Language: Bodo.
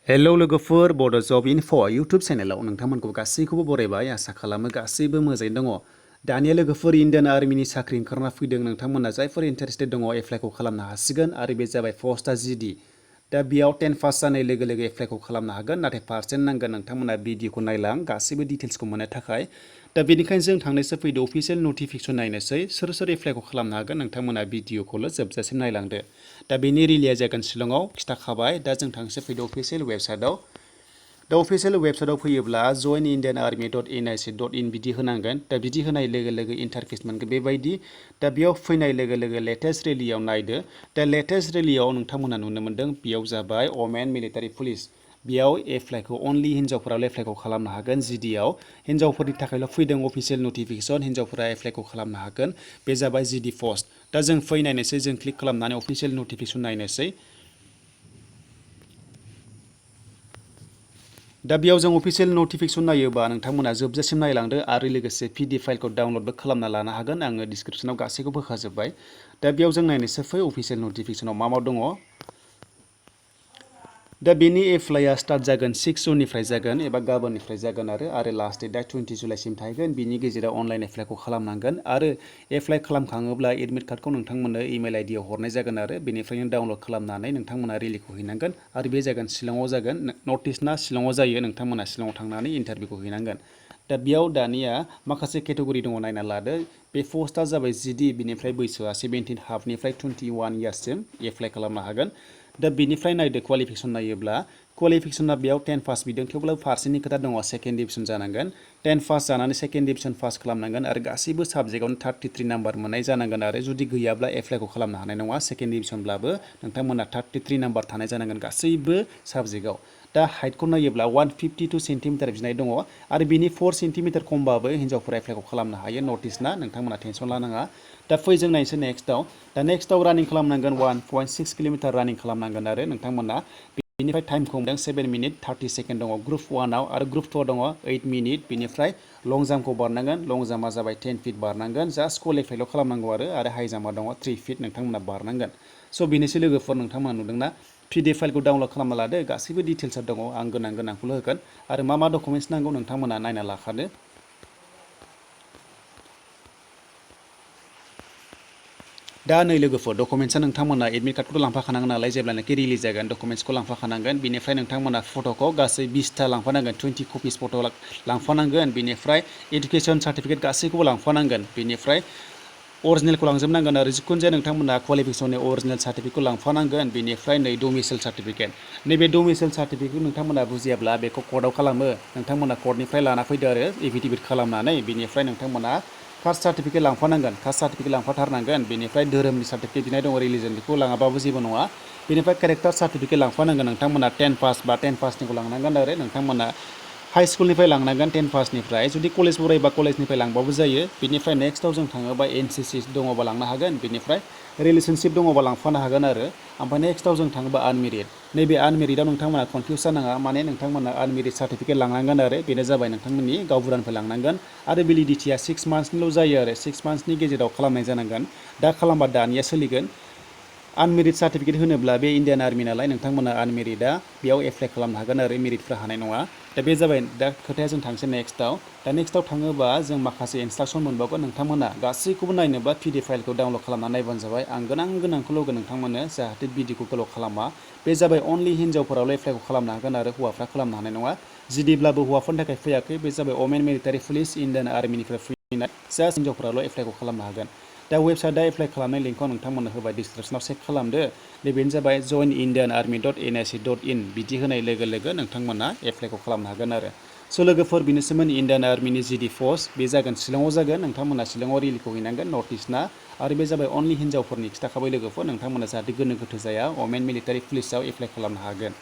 हेलौ लोगोफोर बड' जब इनफ' इउटुब चेनेलाव नोंथांमोनखौ गासैखौबो बरायबाय आसा खालामो गासैबो मोजाङै दङ। दानिया लोगोफोर इन्डियान आर्मिनि साख्रि ओंखारना फैदों नोंथांमोना जायफोर इन्टारेस्टेड दङ एप्लाइखौ खालामनो हासिगोन आरो बे जाबाय पस्टआ जिडि। दा बेयाव 10 पास जानाय लोगो लोगो एप्लाइखौ खालामनो हागोन नाथाय पार्सेन्ट नांगोन नोंथांमोना भिडिअखौ नायलां गासैबो डिटेल्सखौ मोननो थाखाय। दा बेनिखायनो जों थांनोसो फैदो अफिसियेल नटिफिकेसन नायनोसै सोर सोर एप्लाइखौ खालामनो हागोन नोंथांमोना भिडिअखौल' जोबजासिम नायलांदो। दा बेनि रिलिया जागोन शिलंआव खिथाखाबाय। दा जों थांनोसो फैदो अफिसियेल वेबसाइटआव। दा अफिसियेल वेबसाइटआव फैयोब्ला joinindianarmy.nic.in बिदि होनांगोन। दा बिदि होनाय लोगो लोगो इन्टारफेस मोनगोन बेबायदि। दा बेयाव फैनाय लोगो लोगो लेटेस्ट रेलियाव नायदो। दा लेटेस्ट रेलियाव नोंथांमोना नुनो मोन्दों बेयाव जाबाय वमेन मिलिटारि पुलिस। बेयाव एप्लाइखौ अनलि हिन्जावफोराल' एप्लाइखौ खालामनो हागोन जिडिआव। हिन्जावफोरनि थाखायल' फैदों अफिसियेल नटिफिकेसन हिन्जावफोरा एप्लाइखौ खालामनो हागोन। बे जाबाय जिडि पस्ट। दा जों फै नायनोसै जों क्लिक खालामनानै अफिसियेल नटिफिकेसन नायनोसै। दा बेयाव जों अफिसियेल नटिफिकेसन नायोबा नोंथांमोना जोबजासिम नायलांदो आरो लोगोसे पिडिएफ फाइलखौ डाउनलडबो खालामना लानो हागोन। आङो डिसक्रिपसनाव गासैखौबो होखाजोब्बाय। दा बेयाव जों नायनोसै फै अफिसियेल नटिफिकेसनाव मा दङ। दा बेनि एप्लाइआ स्टार्ट जागोन 6 जुननिफ्राय जागोन एबा गाबोननिफ्राय जागोन आरो लास्ट डेटआ 20 जुलाइसिम थाहैगोन। बिनि गेजेराव अनलाइन एप्लाइखौ खालामनांगोन आरो एप्लाइ खालामखाङोब्ला एडमिट कार्डखौ नोंथांमोननो इमेल आइडियाव हरनाय जागोन आरो बेनिफ्रायनो डाउनलड खालामनानै नोंथांमोना रेलिखौ हैनांगोन आरो बे जागोन शिलंआव जागोन। नर्थ इस्टना शिलंआव जायो नोंथांमोना शिलंआव थांनानै इन्टारभिउखौ हैनांगोन। दा बेयाव दानिया माखासे केटेगरि दङ नायना लादो। बे पस्टआ जाबाय जिडि बिनिफ्राय बैसोआ 17 हाफनिफ्राय 21 इयार्ससिम एप्लाइ खालामनो हागोन। दा बेनिफ्राय नायदो क्वालिफिकेसन नायोब्ला क्वालिफिकेसना बेयाव 10 पास बिदों थेवब्लाबो पार्सेन्टनि खोथा दङ सेकेन्ड डिभिजन जानांगोन। 10 पास जानानै सेकेन्ड डिभिजन पास खालामनांगोन आरो गासैबो साबजेक्टआवनो 33 नाम्बार मोननाय जानांगोन आरो जुदि गैयाब्ला एप्लाइखौ खालामनो हानाय नङा। सेकेन्ड डिभिजनब्लाबो नोंथांमोना 33 नाम्बार थानाय जानांगोन गासैबो साबजेक्टआव। दा हाइटखौ नायोब्ला 152 सेन्टिमिटार बिनाय दङ आरो बिनि 4 सेन्टिमिटार खमबाबो हिन्जावफोरा एप्लाइखौ खालामनो हायो नर्थ इस्टना नोंथांमोना टेनसन लानाङा। दा फै जों नायनोसै नेक्स्टआव। दा नेक्स्टआव रानिं खालामनांगोन 1.6 किल'मिटार रानिं खालामनांगोन आरो नोंथांमोना बेनिफ्राय टाइमखौ मोनदों 7 मिनिट 30 सेकेन्ड दङ ग्रुप 1आव आरो ग्रुप 2आव दङ 8 मिनिट। बेनिफ्राय लं जाम्पखौ बारनांगोन। लं जाम्पआ जाबाय 10 फिट बारनांगोन जास्ट क्वालिफाइल' खालामनांगौ आरो हाइ जाम्पआ दङ 3 फिट नोंथांमोना बारनांगोन। स' बेनोसै लोगोफोर नोंथांमोना नुदोंना पिडिएफ फाइलखौ डाउनलड खालामना लादो गासैबो डिटेल्सआ दङ आं गोनांखौल' होगोन आरो मा डकुमेन्ट्स नांगौ नोंथांमोना नायना लाखादो। दा नै लोगोफोर डकुमेन्ट्सआ नोंथांमोना एडमिट कार्डखौथ' लांफाखानांगोन नालाय जेब्लानाखि रिलिज जागोन डकुमेन्ट्सखौ लांफाखानांगोन। बेनिफ्राय नोंथांमोना फट'खौ गासै 20टा लांफानांगोन 20 कपिस फट' लांफानांगोन। बेनिफ्राय एडुकेसन सार्टिफिकेट गासैखौबो लांफानांगोन। बेनिफ्राय अरिजिनेलखौ लांजोबनांगोन आरो जिखुनु जाया नोंथांमोना क्वालिफिकेसननि अरिजिनेल सार्टिफिकेटखौ लांफानांगोन। बेनिफ्राय नै डमिसाइल सार्टिफिकेट नैबे डमिसाइल सार्टिफिकेटखौ नोंथांमोना बुजियाब्ला बेखौ कर्टआव खालामो नोंथांमोना कर्टनिफ्राय लाना फैदो आरो एफिडेभिट खालामनानै। बेनिफ्राय नोंथांमोना कास्ट सार्टिफिकेट लांफानांगोन कास्ट सार्टिफिकेट लांफाथारनांगोन। बेनिफ्राय धोरोमनि सार्टिफिकेट बिनाय दङ रिलिजन बेखौ लाङाबाबो जेबो नङा। बेनिफ्राय केरेक्टार सार्टिफिकेट लांफानांगोन नोंथांमोना 10 पास बा 10 पासनिखौ लांनांगोन आरो नोंथांमोना हाइ स्कुलनिफ्राय लांनांगोन 10 पासनिफ्राय जुदि कलेज फरायोबा कलेजनिफ्राय लांबाबो जायो। बेनिफ्राय नेक्स्टआव जों थाङोबा एनसिसि दङबा लांनो हागोन। बेनिफ्राय रिलेसनशिप दङबा लांफानो हागोन आरो ओमफ्राय नेक्स्टआव जों थाङोबा आनमेरिड नैबे आनमेरिडआव नोंथांमोना कनफिउस जानाङा माने नोंथांमोना आनमेरिड सार्टिफिकेट लांनांगोन आरो बेनो जाबाय नोंथांमोननि गावबुरानिफ्राय लांनांगोन आरो भेलिडिटिया 6 मान्थसनिल' जायो आरो 6 मान्थसनि गेजेराव खालामनाय जानांगोन। दा खालामबा दानिया सोलिगोन। आनमेरिड सार्टिफिकेट होनोब्ला बे इन्डियान आर्मि नालाय नोंथांमोना आनमेरिडआ बेयाव एप्लाइ खालामनो हागोन आरो मेरिडफ्रा हानाय नङा। दा बे जाबाय दा खोथाया जों थांसै नेक्स्टआव। दा नेक्स्टआव थाङोबा जों माखासे इन्सट्राक्सन मोनबावगोन नोंथांमोना गासैखौबो नायनोबा पिडिएफ फाइलखौ डाउनलड खालामनानै नायबानो जाबाय। आं गोनांखौल' होगोन नोंथांमोननो जाहाथे भिडिअखौ गोलाव खालामा। बे जाबाय अनलि हिन्जावफोराल' एप्लाइखौ खालामनो हागोन आरो हौवाफ्रा खालामनो हानाय नङा। जिडिब्लाबो हौवाफोरनि थाखाय फैयाखै बे जाबाय वमेन मिलिटारि पुलिस इन्डियान आर्मिनिफ्राय फैनाय जास्ट हिन्जावफोराल' एप्लाइखौ खालामनो हागोन। दा वेबसाइटआ एप्लाइ खालामनाय लिंकखौ नोंथांमोननो होबाय डिसक्रिपसनाव चेक खालामदो। बेनो जाबाय joinindianarmy.nic.in बिदि होनाय लोगो लोगो नोंथांमोना एप्लाइखौ खालामनो हागोन आरो। स' लोगोफोर बेनोसैमोन इन्डियान आर्मिनि जिडि पस्ट बे जागोन शिलंआव जागोन नोंथांमोना शिलंआव रेलिखौ हैनांगोन नर्थ इस्टना आरो बे जाबाय अनलि हिन्जावफोरनि खिथाखाबाय लोगोफोर नोंथांमोना जाहाथे गोनो गोथो जाया वमेन मिलिटारि पुलिसाव एप्लाइ खालामनो हागोन।